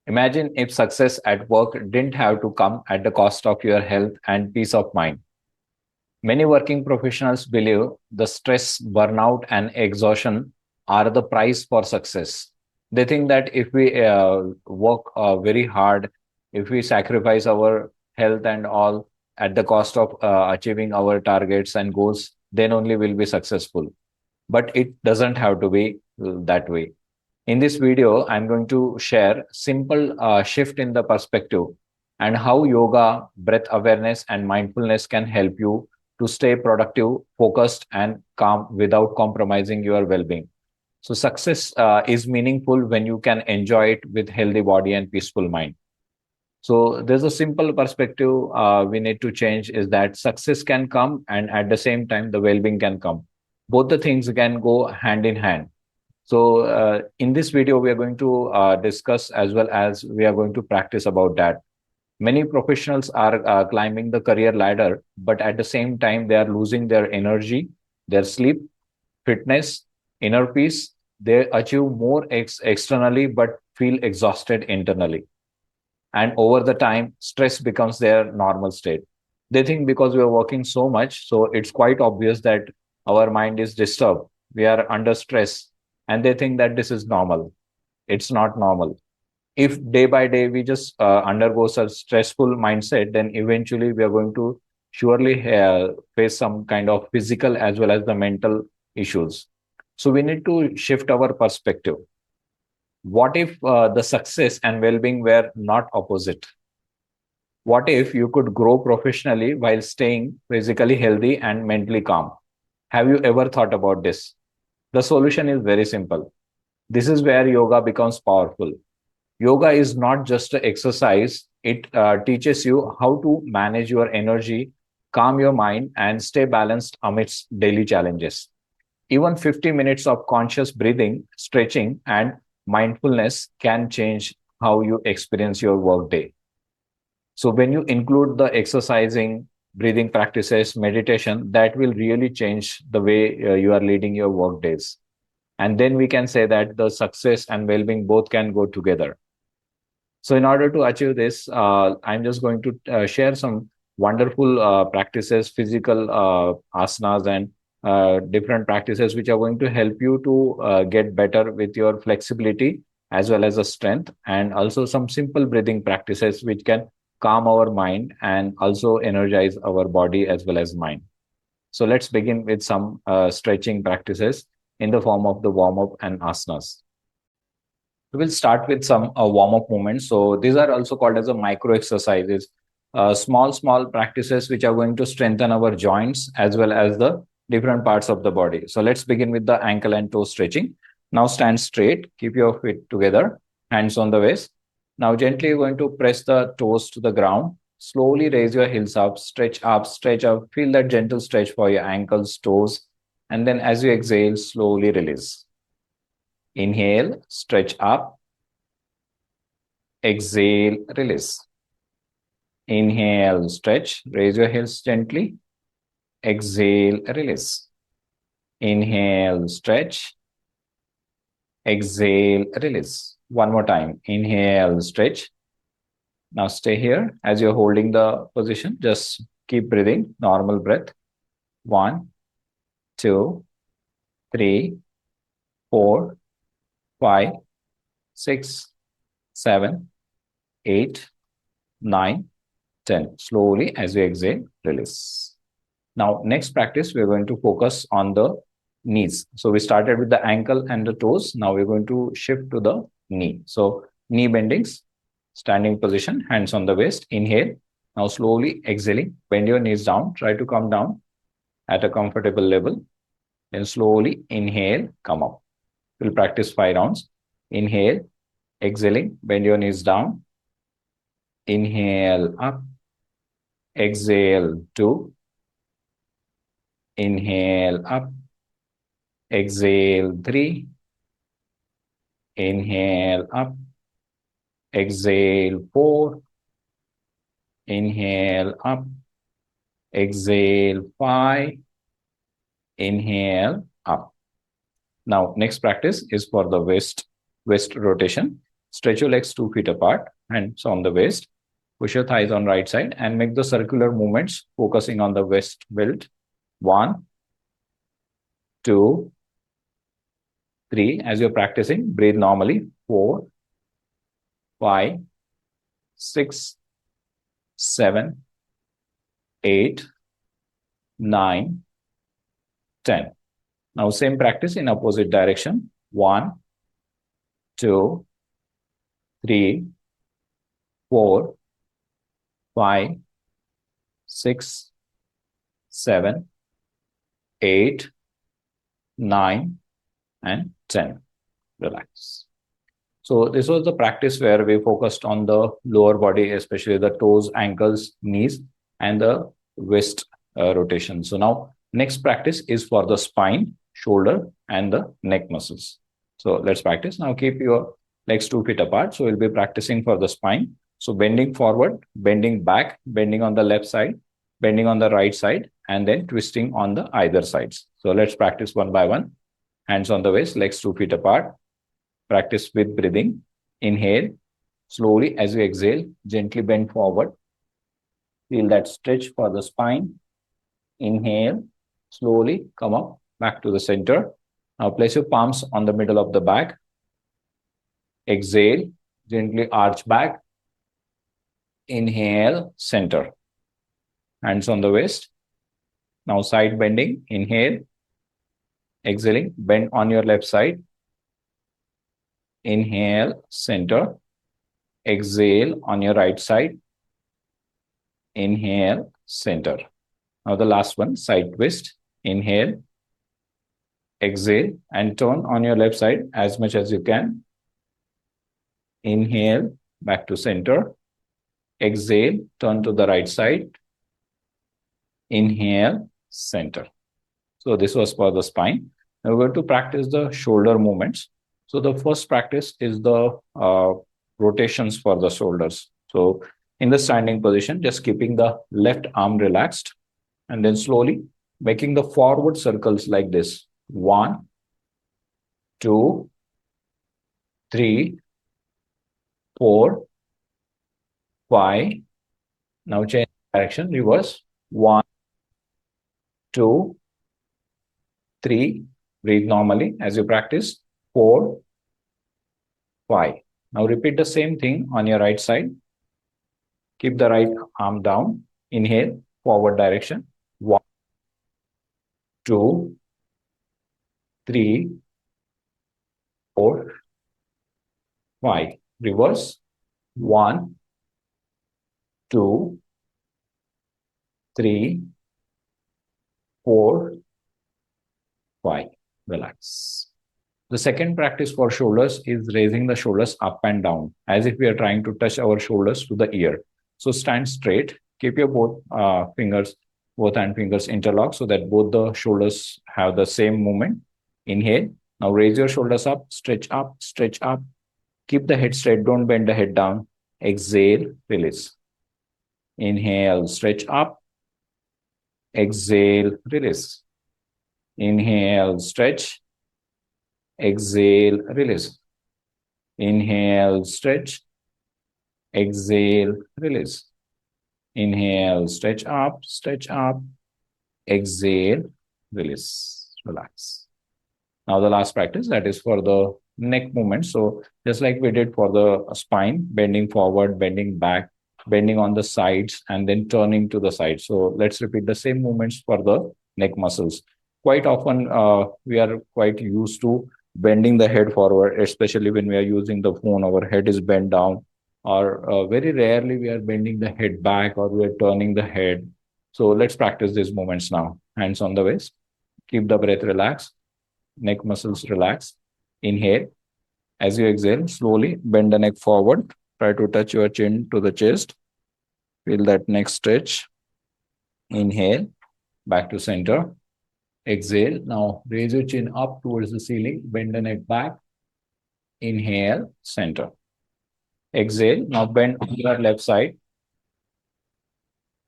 Imagine if success at work didn't have to come at the cost of your health and peace of mind. Many working professionals believe the stress, burnout, and exhaustion are the price for success. They think that if we work very hard, if we sacrifice our health and all at the cost of achieving our targets and goals, then only we'll be successful. But it doesn't have to be that way. In this video, I'm going to share simple shift in the perspective and how yoga, breath awareness, and mindfulness can help you to stay productive, focused, and calm without compromising your well-being. So success is meaningful when you can enjoy it with healthy body and peaceful mind. So there's a simple perspective we need to change is that success can come and at the same time the well-being can come. Both the things can go hand in hand. So, in this video, we are going to discuss as well as we are going to practice about that. Many professionals are climbing the career ladder, but at the same time, they are losing their energy, their sleep, fitness, inner peace. They achieve more externally, but feel exhausted internally. And over the time, stress becomes their normal state. They think because we are working so much, so it's quite obvious that our mind is disturbed. We are under stress, and they think that this is normal. It's not normal. If day by day we just undergo such stressful mindset, then eventually we are going to surely face some kind of physical as well as the mental issues. So we need to shift our perspective. What if the success and well-being were not opposite? What if you could grow professionally while staying physically healthy and mentally calm? Have you ever thought about this? The solution is very simple. This is where yoga becomes powerful. Yoga is not just an exercise, it teaches you how to manage your energy, calm your mind, and stay balanced amidst daily challenges. Even 50 minutes of conscious breathing, stretching, and mindfulness can change how you experience your workday. So, when you include the exercising, breathing practices, meditation, that will really change the way you are leading your work days. And then we can say that the success and well being both can go together. So, in order to achieve this, I'm just going to share some wonderful practices, physical asanas, and different practices which are going to help you to get better with your flexibility as well as a strength, and also some simple breathing practices which can calm our mind and also energize our body as well as mind. So, let's begin with some stretching practices in the form of the warm up and asanas. We will start with some warm-up movements. So these are also called as a micro exercises, small practices which are going to strengthen our joints as well as the different parts of the body. So let's begin with the ankle and toe stretching. Now stand straight, keep your feet together, hands on the waist. Now gently you're going to press the toes to the ground. Slowly raise your heels up, stretch up. Feel that gentle stretch for your ankles, toes. And then as you exhale, slowly release. Inhale, stretch up. Exhale, release. Inhale, stretch. Raise your heels gently. Exhale, release. Inhale, stretch. Exhale, release. One more time. Inhale, stretch. Now stay here as you're holding the position. Just keep breathing. Normal breath. 1, 2, 3, 4, 5, 6, 7, 8, 9, 10. Slowly as you exhale, release. Now, next practice, we're going to focus on the knees. So we started with the ankle and the toes. Now we're going to shift to the knee. So knee bendings, standing position, hands on the waist. Inhale. Now slowly exhaling, bend your knees down. Try to come down at a comfortable level. Then slowly inhale, come up. We'll practice 5 rounds. Inhale, exhaling, bend your knees down. Inhale up. Exhale 2. Inhale up. Exhale 3. Inhale up. Exhale 4. Inhale up. Exhale 5. Inhale up. Now, next practice is for the waist rotation. Stretch your legs 2 feet apart, hands on the waist. Push your thighs on right side and make the circular movements focusing on the waist belt. 1, 2, 3. As you're practicing, breathe normally. 4, 5, 6, 7, 8, 9, 10. Now same practice in opposite direction. 1, 2, 3, 4, 5, 6, 7, 8, 9, and 10. Relax. So this was the practice where we focused on the lower body, especially the toes, ankles, knees, and the waist rotation. So now next practice is for the spine, shoulder, and the neck muscles. So let's practice. Now keep your legs 2 feet apart. So we'll be practicing for the spine. So bending forward, bending back, bending on the left side, bending on the right side, and then twisting on the either sides. So let's practice one by one. Hands on the waist, legs 2 feet apart. Practice with breathing. Inhale. Slowly as you exhale, gently bend forward. Feel that stretch for the spine. Inhale. Slowly come up back to the center. Now place your palms on the middle of the back. Exhale. Gently arch back. Inhale. Center. Hands on the waist. Now side bending. Inhale. Exhaling. Bend on your left side. Inhale. Center. Exhale on your right side. Inhale. Center. Now the last one, side twist. Inhale. Exhale and turn on your left side as much as you can. Inhale. Back to center. Exhale. Turn to the right side. Inhale. Center. So this was for the spine. Now we're going to practice the shoulder movements. So the first practice is the rotations for the shoulders. So in the standing position, just keeping the left arm relaxed and then slowly making the forward circles like this. 1, 2, 3, 4, 5. Now change direction, reverse. 1, 2, 3. Breathe normally as you practice. 4, 5. Now repeat the same thing on your right side. Keep the right arm down. Inhale, forward direction. 1, 2, 3, 4, 5. Reverse. 1, 2, 3, 4, 5. Relax. The second practice for shoulders is raising the shoulders up and down as if we are trying to touch our shoulders to the ear. So stand straight. Keep your both hand fingers interlocked so that both the shoulders have the same movement. Inhale. Now raise your shoulders up, stretch up, stretch up. Keep the head straight. Don't bend the head down. Exhale, release. Inhale, stretch up. Exhale, release. Inhale, stretch. Exhale, release. Inhale, stretch. Exhale, release. Inhale, stretch up, stretch up. Exhale, release. Relax. Now the last practice, that is for the neck movement. So just like we did for the spine, bending forward, bending back, bending on the sides, and then turning to the side. So let's repeat the same movements for the neck muscles. Quite often, we are quite used to bending the head forward, especially when we are using the phone, our head is bent down, or very rarely we are bending the head back or we are turning the head. So let's practice these movements now. Hands on the waist. Keep the breath relaxed. Neck muscles relax. Inhale. As you exhale, slowly bend the neck forward. Try to touch your chin to the chest. Feel that neck stretch. Inhale. Back to center. Exhale. Now raise your chin up towards the ceiling. Bend the neck back. Inhale. Center. Exhale. Now bend on your left side.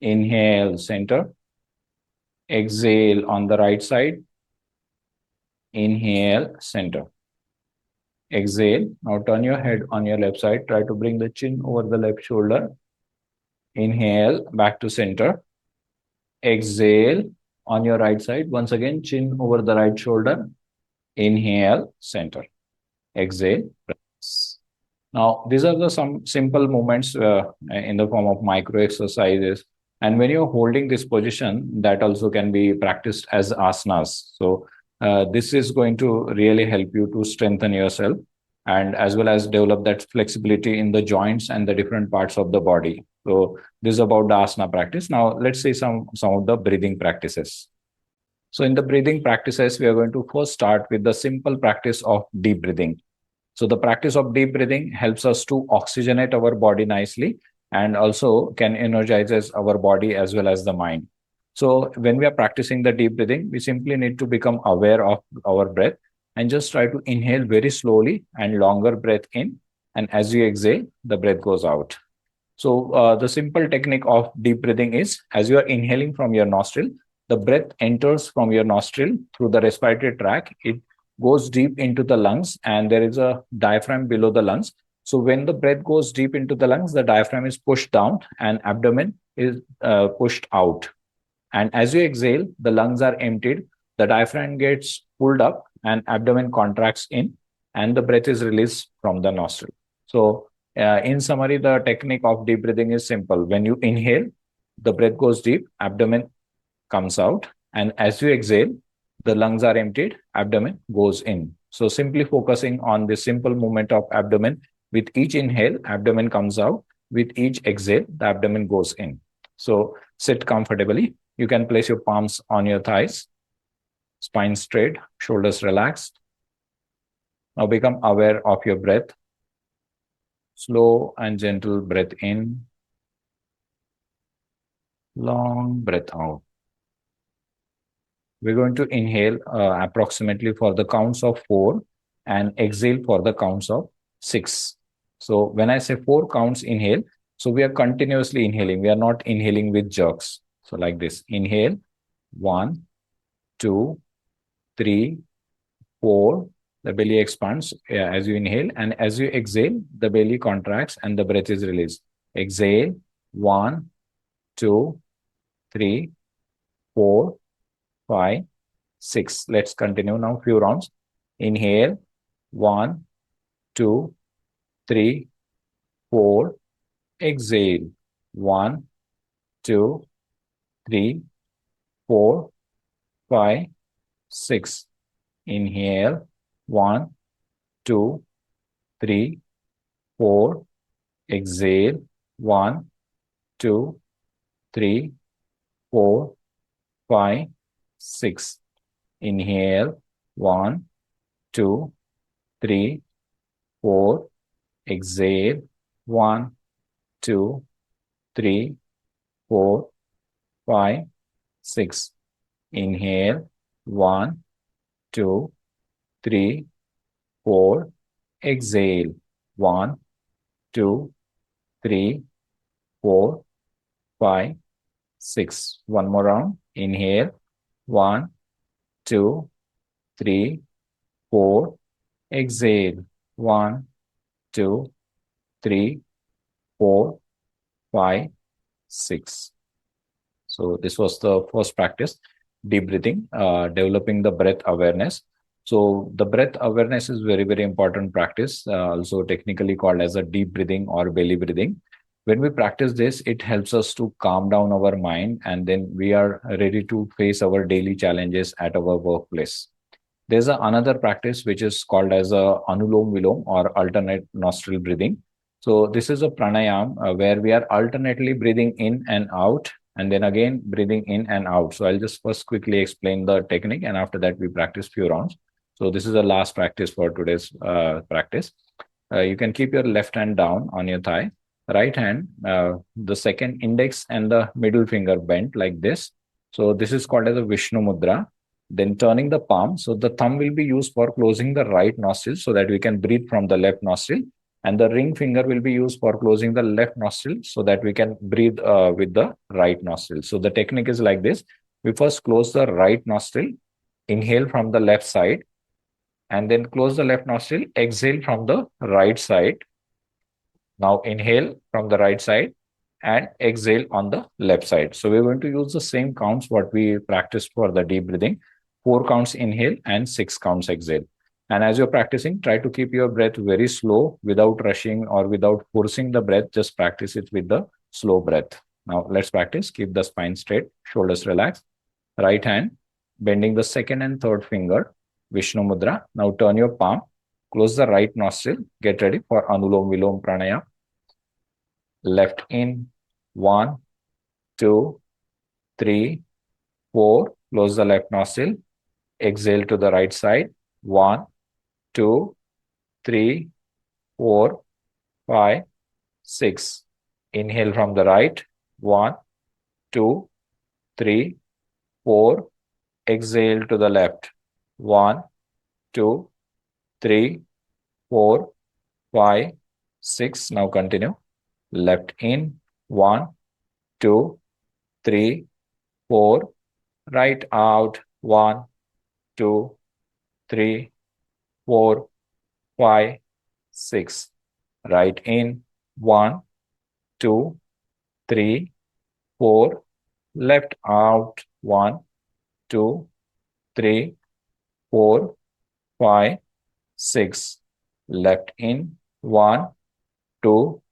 Inhale. Center. Exhale on the right side. Inhale. Center. exhale. Now turn your head on your left side. Try to bring the chin over the left shoulder. Inhale, back to center. Exhale on your right side. Once again, chin over the right shoulder. Inhale, center. Exhale. Now, these are the some simple movements in the form of micro exercises. And when you're holding this position, that also can be practiced as asanas. So, this is going to really help you to strengthen yourself and as well as develop that flexibility in the joints and the different parts of the body. So, this is about the asana practice. Now, let's see some of the breathing practices. So, in the breathing practices, we are going to first start with the simple practice of deep breathing. So the practice of deep breathing helps us to oxygenate our body nicely and also can energizes our body as well as the mind. So when we are practicing the deep breathing, we simply need to become aware of our breath and just try to inhale very slowly and longer breath in. And as you exhale, the breath goes out. So the simple technique of deep breathing is as you are inhaling from your nostril, the breath enters from your nostril through the respiratory tract. It goes deep into the lungs and there is a diaphragm below the lungs. So when the breath goes deep into the lungs, the diaphragm is pushed down and abdomen is pushed out. And as you exhale, the lungs are emptied, the diaphragm gets pulled up and abdomen contracts in and the breath is released from the nostril. So in summary, the technique of deep breathing is simple. When you inhale, the breath goes deep, abdomen comes out. And as you exhale, the lungs are emptied, abdomen goes in. So simply focusing on the simple movement of abdomen. With each inhale, abdomen comes out. With each exhale, the abdomen goes in. So sit comfortably. You can place your palms on your thighs, spine straight, shoulders relaxed. Now become aware of your breath. Slow and gentle breath in. Long breath out. We're going to inhale approximately for the counts of 4 and exhale for the counts of 6. So when I say 4 counts inhale, so we are continuously inhaling. We are not inhaling with jerks. So like this, inhale, 1, 2, 3, 4. The belly expands as you inhale, and as you exhale, the belly contracts and the breath is released. Exhale, 1, 2, 3, 4, 5, 6. Let's continue now. Few rounds. Inhale. 1, 2, 3, 4. Exhale. 1, 2, 3, 4, 5, 6. Inhale. 1, 2, 3, 4. Exhale. 1, 2, 3, 4, 5, 6. Inhale. 1, 2, 3, 4. Exhale. 1, 2, 3, 4, 5, 6. Inhale. 1, 2, 3, 4. Exhale. 1, 2, 3, 4, 5, 6. One more round. Inhale. 1, 2, 3, 4. Exhale. 1, 2, 3, 4, 5, 6. So this was the first practice, deep breathing, developing the breath awareness. So the breath awareness is very, very important practice, also technically called as a deep breathing or belly breathing. When we practice this, it helps us to calm down our mind and then we are ready to face our daily challenges at our workplace. There's another practice which is called as a anulom vilom or alternate nostril breathing. So this is a pranayam where we are alternately breathing in and out and then again breathing in and out. So I'll just first quickly explain the technique and after that we practice few rounds. So this is the last practice for today's practice. You can keep your left hand down on your thigh, right hand, the second index and the middle finger bent like this. So this is called as a Vishnu Mudra. Then turning the palm. So the thumb will be used for closing the right nostril so that we can breathe from the left nostril. And the ring finger will be used for closing the left nostril so that we can breathe with the right nostril. So the technique is like this. We first close the right nostril, inhale from the left side, and then close the left nostril, exhale from the right side. Now inhale from the right side and exhale on the left side. So we're going to use the same counts what we practiced for the deep breathing. 4 counts inhale and 6 counts exhale. And as you're practicing, try to keep your breath very slow without rushing or without forcing the breath. Just practice it with the slow breath. Now let's practice. Keep the spine straight, shoulders relaxed. Right hand, bending the second and third finger, Vishnu Mudra. Now turn your palm, close the right nostril. Get ready for Anulom Vilom Pranayama. Left in, 1, 2, 3, 4. Close the left nostril. Exhale to the right side. 1, 2, 3, 4, 5, 6. Inhale from the right. 1, 2, 3, 4. Exhale to the left. 1, 2, 3, 4, 5, 6. Now continue. Left in, 1, 2, 3, 4. Right out, 1, 2, 3, 4, 5, 6. Right in, 1, 2, 3, 4. Left out, 1, 2, 3, 4, 5, 6. Left in, 1, 2,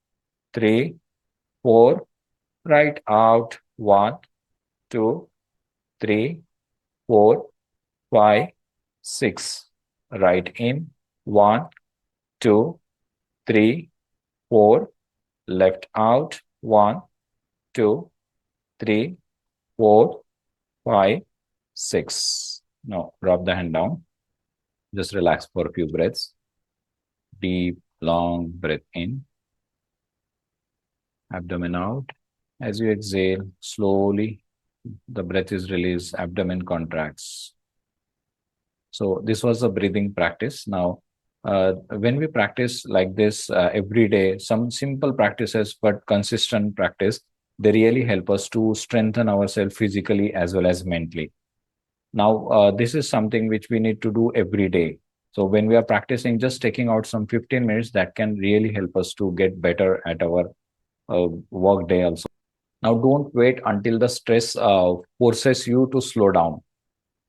3, 4. Right out, 1, 2, 3, 4, 5, 6. Right in, 1, 2, 3, 4. Left out, 1, 2, 3, 4, 5, 6. Now drop the hand down. Just relax for a few breaths. Deep, long breath in. Abdomen out. As you exhale, slowly the breath is released, abdomen contracts. So this was a breathing practice. Now, when we practice like this every day, some simple practices but consistent practice, they really help us to strengthen ourselves physically as well as mentally. Now, this is something which we need to do every day. So when we are practicing, just taking out some 15 minutes, that can really help us to get better at our work day also. Now, don't wait until the stress forces you to slow down.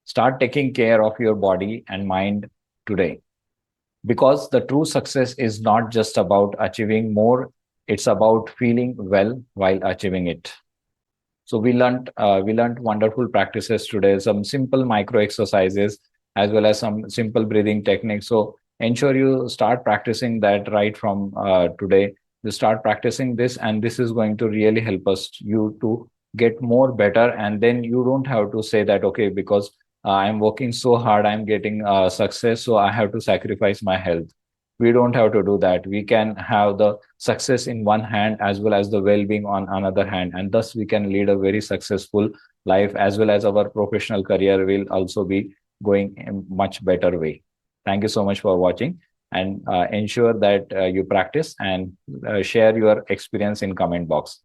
Start taking care of your body and mind today. Because the true success is not just about achieving more, it's about feeling well while achieving it. So we learned wonderful practices today, some simple micro exercises as well as some simple breathing techniques. So ensure you start practicing that right from today. You start practicing this, and this is going to really help us you to get more better. And then you don't have to say that, okay, because I'm working so hard, I'm getting success, so I have to sacrifice my health. We don't have to do that. We can have the success in one hand as well as the well-being on another hand, and thus we can lead a very successful life, as well as our professional career will also be going in much better way. Thank you so much for watching, and ensure that you practice and share your experience in comment box.